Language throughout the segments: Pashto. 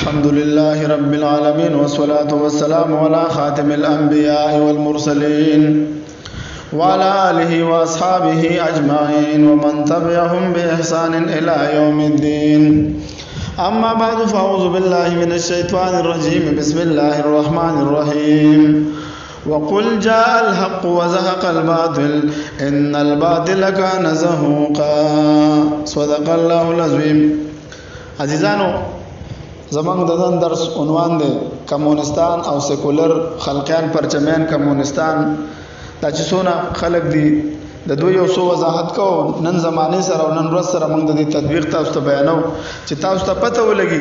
الحمد لله رب العالمين والصلاة والسلام على خاتم الأنبياء والمرسلين وعلى آله وأصحابه أجمعين ومن تبعهم بإحسان إلى يوم الدين. أما بعد فأعوذ بالله من الشيطان الرجيم. بسم الله الرحمن الرحيم. وقل جاء الحق وزهق الباطل إن الباطل كان زهوقا. صدق الله العظيم. عزیزانو، زمان ددن درس عنوان دی کمونستان او سیکولر خلقیان پرچمیان کمونستان. دا چې څونه خلق دي د دوی یو څو وضاحت کو نن زمانه سره او نن ورځ سره موږ د دې تطبیق تاسو ته بیانو چې تاسو ته پته ولګي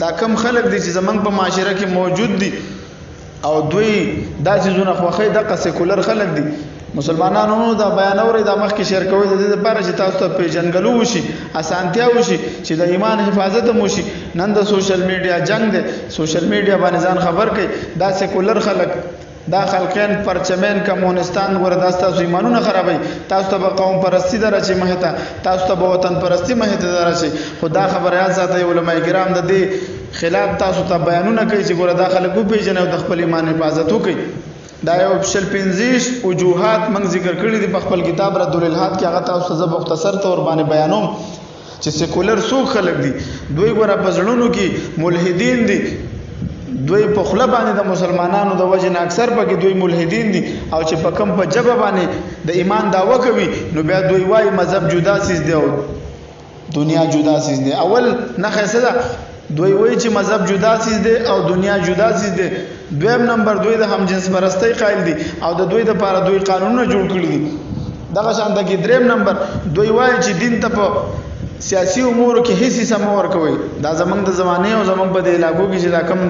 دا کم خلق دي چې زمنګ په معاشره کې موجود دي او دوی دا چیزونه خوخه د سیکولر خلق دي. مسلمانانو دا بیان اوري دا مخ کې شیر کوي د دې لپاره چې تاسو ته پیژنګلو وشي، اسانتیا وشي، چې د ایمان حفاظت مو شي. نن د سوشل میډیا جنگ دی، سوشل میډیا باندې ځان خبر کوي دا سیکولر خلق، دا خلقین پرچمین کمونستان وردا تاسو ایمانونه خرابوي. تاسو ته قوم پرستی درچې مهته، تاسو ته وطن پرستی مهته درچې. خدا خبر یاد ساتي علماء کرام د دې خلاف تاسو ته بیانونه کوي چې ګوره دا خلک وپیژني او د خپل ایمان حفاظت وکړي. دا یو شل 25 وجوهات موږ ذکر کړی دي په خپل کتاب رد الالحاد کې. هغه تاسو ته مختصر تور باندې بیانوم چې سیکولر څوک خلک دي. دوی ګوره په زړونو کې ملحدین دي، دوی په خله باندې د مسلمانانو د وجه نه اکثر پکې دوی ملحدین دي او چې په کم په جبه باندې د ایمان داوا کوي نو بیا دوی وايي مذهب جدا سیز دی او دنیا جدا سیز دی. اول نه خیسه ده دوی وایي چې مذهب جدا سیز دی او دنیا جدا سیز دی. دویم نمبر دوی د هم جنس پرستی قائل دي او د دوی د لپاره دوی قانونونه جوړ کړی دي. دغه شان د کې دریم نمبر دوی وایي چې دین ته په سیاسی امور کې هیڅ سم ورکوي. دا زمنګ د زمانه او زمنګ په د علاقو کې چې دا کم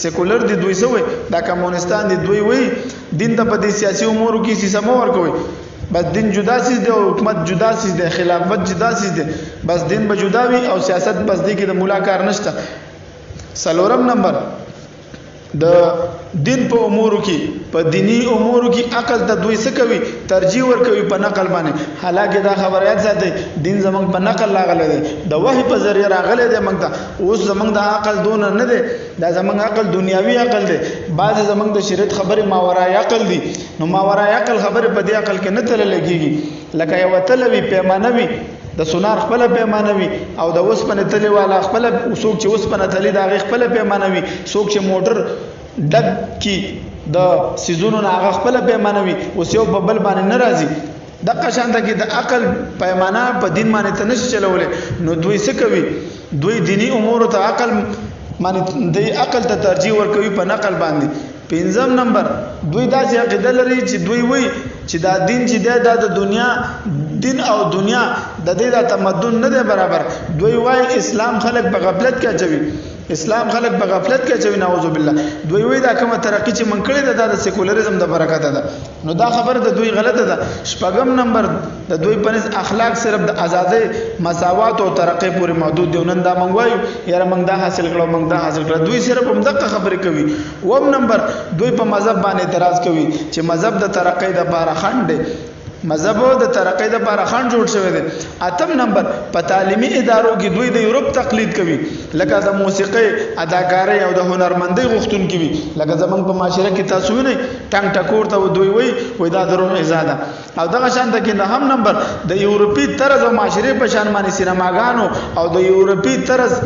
سیکولر دي دوی سوې دا کمونستان دي دوی وایي دین ته په د سیاسی امور کې هیڅ سم ورکوي. بس دین جدا سیز دی او حکومت جدا سیز دی، خلافت جدا سیز دی، بس دین به جدا وي او سیاست بس دی کې د مولا کار نشته. سلورم نمبر د دین په امورو کې په دینی امورو کې عقل ته دوی څه کوي ترجیح ورکوي په نقل باندې. حالکه دا خبره یاد ساتي دین زمنګ په نقل راغلی دی، د وحی په ذریعہ راغلی دی. موږ ته اوس زمنګ د عقل دون نه دی، دا زمنګ عقل دنیاوی عقل دی. بعض زمنګ د شریعت خبره ماورای عقل دی. نو ماورای عقل خبره په دې عقل کې نه تل لګيږي. لکه یو تلوي پیمانه وي، د سونار خپل پیمانه وي او د وسپنه تلی والا خپل څوک چې وسپنه تلی دا غي خپل پیمانه وي، څوک چې موټر ډک کی د سيزونو نه هغه خپل پیمانه وي. اوس یو په بل باندې ناراضي. د قشانته کې د عقل پیمانه په دین باندې تنش چلولې. نو دوی څه کوي؟ دوی دینی امور ته عقل باندې د عقل ته ترجیح ورکوي په نقل باندې. پنځم نمبر دوی دا چې عقیده لري چې دوی وایي چې دا دین چې دا د دنیا دین او دنیا د دې د تمدن نه دی برابر. دوی وایي اسلام خلک په غفلت کې اچوي، اسلام خلک په غفلت کې اچوي نعوذ بالله. دوی وایي دا کومه ترقی چې من کړی ده د سیکولریزم د برکت ده. نو دا خبره د دوی غلطه ده. شپږم نمبر د دوی په نس اخلاق صرف د ازادۍ مساوات او ترقی پورې محدود دي. نن دا مونږ وایو یاره مونږ دا حاصل کړو مونږ دا حاصل کړو. دوی صرف هم دغه خبرې کوي. وم نمبر دوی په مذهب باندې اعتراض کوي چې مذهب د ترقی د لپاره خنډ دی، مذهب د ترقی د لپاره خنډ جوړ شوی دی. اتم نمبر په تعلیمي ادارو کې دوی د یورپ تقلید کوي، لکه د موسیقي، اداکارۍ او د هنرمندۍ غوښتونکي وي. لکه زمونږ په معاشره کې تاسو وینئ ټنګ ټکور ته دوی وایي دا د روح غذا ده. او دغه شان ته کې نهم نمبر د یورپي طرز او معاشري په شان باندې سینماګانو او د یورپي طرز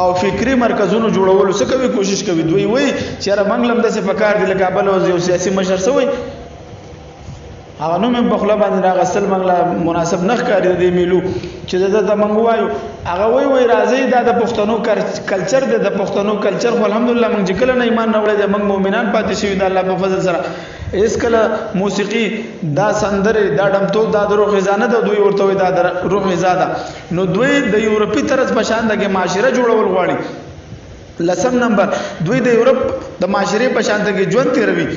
او فکری مرکزونو جوړولو څه کوي کوشش کوي. دوی وایي چې را منګلم د څه پکار دی لکه بل یو سیاسي مشر سوی هغه نو مې بخله باندې راغسل منګلا مناسب نخ کاری دی میلو چې د منګو وایو هغه وای راځي دا د پښتنو کلچر دی، د پښتنو کلچر خو الحمدلله موږ چې کله نه ایمان راوړی دی موږ مؤمنان پاتې شوي د الله په فضل سره. اس کله موسیقي دا سندره دا ډمټو دا د روح غذا نه ده، دوی ورته وای دا د روح غذا ده. نو دوی د یورپي طرز په شان دغه معاشره جوړول غواړي. لسم نمبر دوی د یورپ د معاشره په شان دغه ژوند تیروي،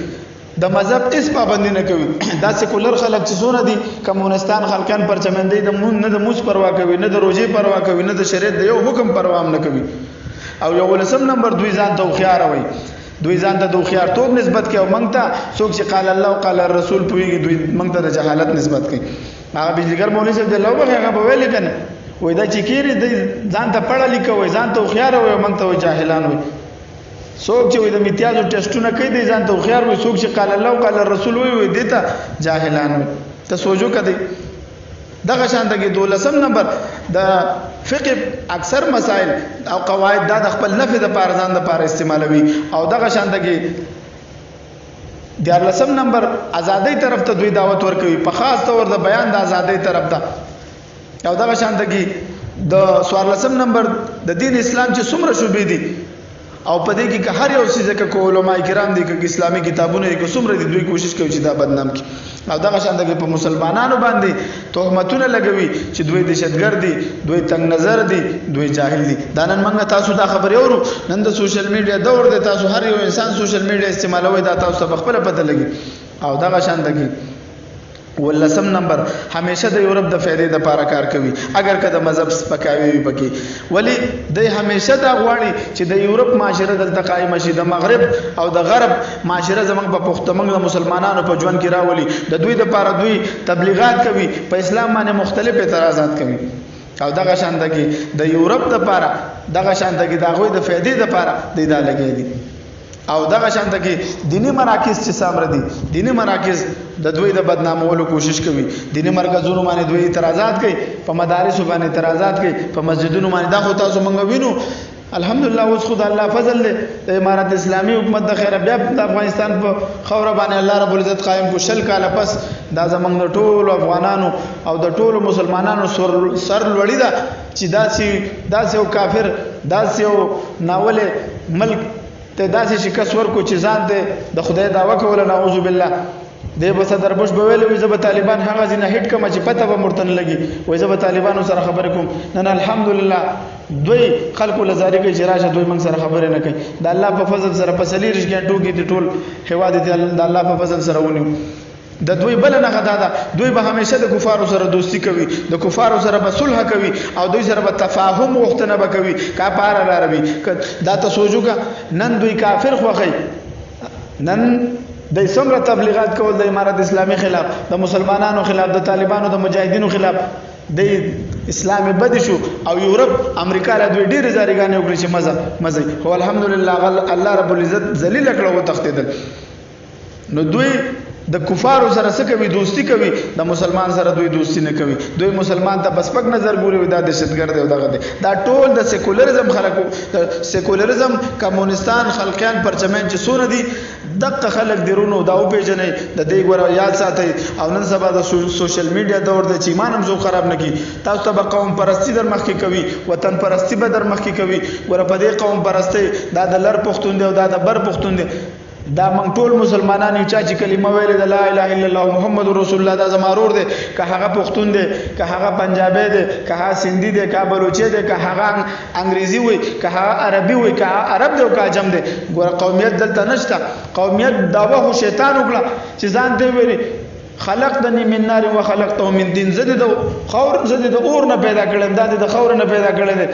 د مذهب اس پابندی نه کوي. دا سیکولر خلک چې زونه دي کمونستان خلکان پرچمندې د مون نه د موس پروا کوي، نه د روزي پروا کوي، نه د شریعت د یو حکم پروا نه کوي. او یو لسم نمبر دوی ځان ته خيار وي، دوی ځان ته د خيارتوب نسبت کوي او موږ ته څوک چې قال الله او قال الرسول پويږي دوی موږ ته د جهالت نسبت کوي. هغه بجګر مولوی صاحب د لوبه هغه په ویل کنه وای دا چې کېری ځان ته پړه لیکوي ځان ته خيار وي مونږ ته جاهلان وي څوک چې د امتیازو ټیسټونه کوي دی ځان ته خيار وي څوک چې قال الله قال الرسول وي دیتا جاهلان وي ته سوچو کدی دغه شان دغه 12 نمبر د فقه اکثر مسائل او قواعد د خپل نفع د پارزان د پار استعمالوي او دغه شان دغه 14 نمبر ازادۍ طرف ته دوی دعوت ورکوي په خاص تور د بیان د ازادۍ طرف ته او دغه شان دغه د 14 نمبر د دین اسلام چې څومره شوبې دي او په دې کې هر یو څه ځکه کو علماء کرام دي چې اسلامي کتابونه کې څومره دي دوی کوشش کوي چې دا بدنام کړي او دغه شان دغه په مسلمانانو باندې تهمتونه لګوي چې دوی دهشتګرد دي دوی تنگ نظر دي دوی جاهل دي دا نن موږ تاسو دا خبرې اورو نن د سوشل میډیا دور دی تاسو هر یو انسان سوشل میډیا استعمالوي دا تاسو په خپل پته لګي او دغه شان دغه ولسم نمبر همیشه د یورپ د فائدې د پاره کار کوي اگر کده مذهب سپکاوي وي پکې ولی د همیشه دا غواړي چې د یورپ معاشره دلته قائم شي د مغرب او د غرب معاشره زمنګ په پښتمنګ د مسلمانانو په ژوند کې راولي د دوی د پاره دوی تبلیغات کوي په اسلام باندې مختلف اعتراضات کوي او دغه شان دغه د یورپ د پاره دغه شان دغه د غوي د فائدې د پاره د دا لګي دي او دغه شان دغه دینی مراکز چې سامره دي دینی مراکز د دوی د بدنامولو کوشش کوي دینی مرکزونو باندې دوی اعتراضات کوي په مدارس باندې اعتراضات کوي په مسجدونو باندې دا خو تاسو مونږ وینو الحمدلله اوس خدای الله فضل له د امارت اسلامي حکومت د خیره بیا د افغانستان په خوره باندې الله رب العزت قائم کو شل کاله پس دا زمنګ د ټولو افغانانو او د ټولو مسلمانانو سر لوړی دا چې داسې یو کافر داسې یو ناول ملک ته داسې شکست ورکو چې ځان ته د خدای دعوه کوله نعوذ بالله دی به صدر بوش به ویل وي زه طالبان هغه ځنه هټ کوم چې پته به مرتن لګي وای زه طالبانو سره خبرې کوم نن الحمدلله دوی خلکو لزاری کوي چې راشه دوی موږ سره خبرې نه کوي د الله په فضل سره په سلیریش کې ټوکی دي ټول هواد دي د الله په فضل سره ونیو د دوی بل نه غدا ده دوی به همیشه د کفارو سره دوستی کوي د کفارو سره به صلح کوي او دوی سره به تفاهم وختنه به کوي کا پار عربي دا ته سوچوګه نن دوی کافر خوخی نن د څومره تبلیغات کول د امارت اسلامي خلاف د مسلمانانو خلاف د طالبانو د مجاهدینو خلاف د اسلام بد شو او یورپ امریکا له دوی ډیر زاریګانې وکړي چې مزه هو الحمدلله الله رب العزت ذلیل کړو تختیدل نو دوی د کفارو سره څه کوي دوستی کوي د مسلمان سره دوی دوستی نه کوي دوی مسلمان ته بسپک نظر ګوري دا دهشتګرد دی دغه دی دا ټول د سیکولریزم خلکو د سیکولریزم کمونستان خلقیان پرچمن چې سونه دي دغه خلک درونو دا او پیژنې د دې ګور یاد ساتي او نن سبا د سوشل میډیا دور د چې ایمان هم زو خراب نه کی تاسو ته قوم پرستی در مخ کې کوي وطن پرستی به در مخ کې کوي ګور په دې قوم پرستی دا د لر پښتون دی او دا د بر پښتون دی دا موږ ټول مسلمانانو چې کلمه ویل د لا اله الا الله محمد رسول الله دا زمارور دي که هغه پښتون دي که هغه پنجابي دي که هغه سندي دي که بلوچي دي که هغه انګريزي وي که هغه عربي وي که عرب دي او که عجم دي ګور قومیت دلته نشته قومیت داوا خو شیطان وکړه چې ځان دی ویلي خلقتني من نار وخلقته من دين زد د خور زد د اور نه پیدا کړم د خور نه پیدا کړل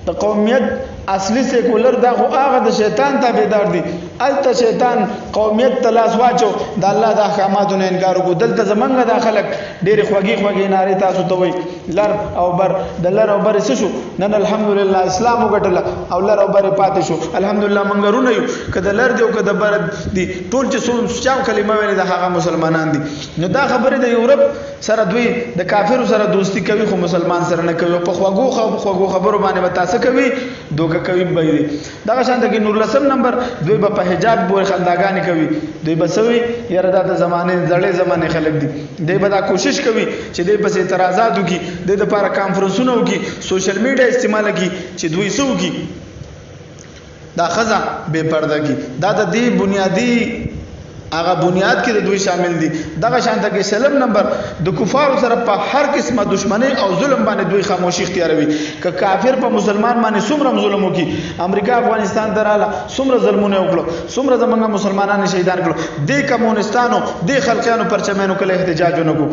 د قومیت اصلي سیکولر دا خو هغه د شیطان تابعدار دي الته شیطان قومیت تلاس واچو د الله د احکاماتو نه انکار وکړ دلته زمنګ د خلک ډېر خوږی ناری تاسو ته وای لر او بر د لر او بر څه شو نن الحمدلله اسلام وګټل او لر او بر پاتې شو الحمدلله منګرونه یو کده لر دی او کده بر دی ټول چې څو کلمه ویل د هغه مسلمانان دي نو دا خبره د یورپ سره دوی د کافرو سره دوستی کوي خو مسلمان سره نه کوي په خوږو خبرو باندې وتاسه کوي دوکه کوي به دا شان د نور لسم نمبر دوی په حجاب بور خنداګانی کوي دوی بسوي یره د زمانه زړې زمانه خلک دي دوی به دا کوشش کوي چې دوی بس اعتراضات وکي د لپاره کانفرنسونه وکي سوشل میډیا استعمال کوي چې دوی سو وکي دا خزا بے پرده کی دا د دې بنیادی هغه بنیاد کې د دوی شامل دي دغه شانته کې سلم نمبر د کفارو سره په هر قسمه دشمنی او ظلم باندې دوی خاموشي اختیاروي ک کافر په مسلمان باندې څومره ظلم وکي امریکا افغانستان دراله څومره ظلمونه وکړو څومره زمونږ مسلمانانو شهیدان کړو د کمونستانو د خلقانو پرچمانو کله احتجاج ونکو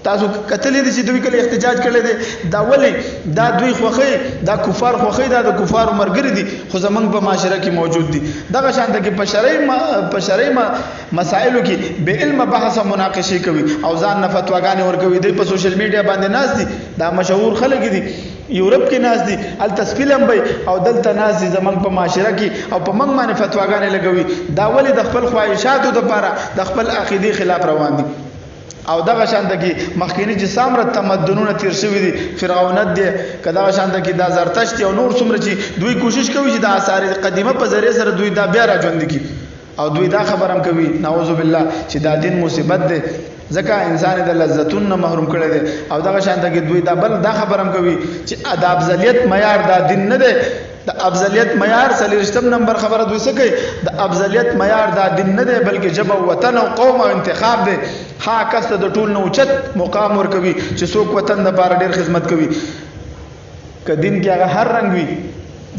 تاسو کتلې دي چې دوی کله احتجاج کړي دي دا ولی دا دوی خوخي دا کفار خوخي دا د کفار مرګري دي خو زمنګ په معاشره کې موجود دي دغه شان د کې په شرعي مسائلو کې به علم بحث مناقشه کوي او ځان نه فتواګانې ورکوي دی په سوشل میډیا باندې ناز دي دا مشهور خلک دي یورپ کې ناز دي ال تسفیلم به او دلته ناز دي زمنګ په معاشره کې او په منګ باندې فتواګانې لګوي دا ولی د خپل خواهشاتو لپاره د خپل عقیدې خلاف روان دي او دغه شان د کې مخکینی چې سامره تمدنونه تیر شوی دي فرعونت دي کدا شان د کې د زرتشت او نور څومره چې دوی کوشش کوي چې د آثار قدیمه په ذریعہ سره دوی دا بیا راځوند کی او دوی دا خبرم کوي نعوذ بالله چې دا دین مصیبت ده ځکه انسان د لذتون نه محروم کړي دي او دغه شان د کې دوی دا بل دا خبرم کوي چې ادب افضلیت معیار دا دین نه ده د افضلیت معیار سلیشتم نمبر خبره دوی څه کوي د افضلیت معیار دا دین نه دی بلکې جبه وطن او قوم او انتخاب دی ها کس ته د ټول نو اوچت مقام ور کوي چې څوک وطن د بار ډیر خدمت کوي ک دین کې هغه هر رنگ وي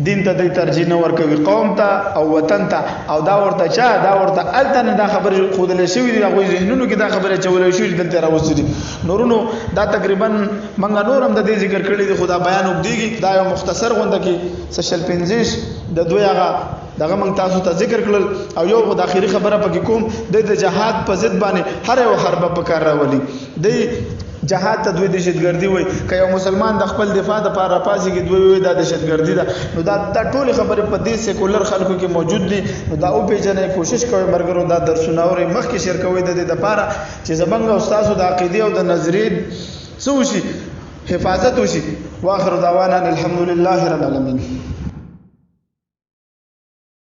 دین ته د ترجیح نه ور کوي قوم ته او وطن ته او دا ورته چا دا ورته التن دا خبره خودلې شوی دی هغه ذهنونو کې دا خبره چولې شوی دلته راوځي نورونو دا تقریبا منګه نورم د دې ذکر کړی دی خدا بیان وکړي دا یو مختصر غونډه کې سشل 50 د دوی هغه دغه موږ تاسو ته ذکر کړل او یو د اخیری خبره پکې کوم د جهاد په ضد باندې هر یو حرب په کار راولي د جهاد ته دوی دهشتګردي وای که یو مسلمان د خپل دفاع د پاره پاسي کې دوی وای د دهشتګردي ده نو دا ټول خبره په دې سیکولر خلکو کې موجود دي نو دا او پیژنې کوشش کوي مرګرو دا درسونه اوري مخکې شیر کوي د دې لپاره چې زمنګ استادو د عقیده او د نظریې سوشي حفاظت وشي واخر دعوانا الحمد لله رب العالمين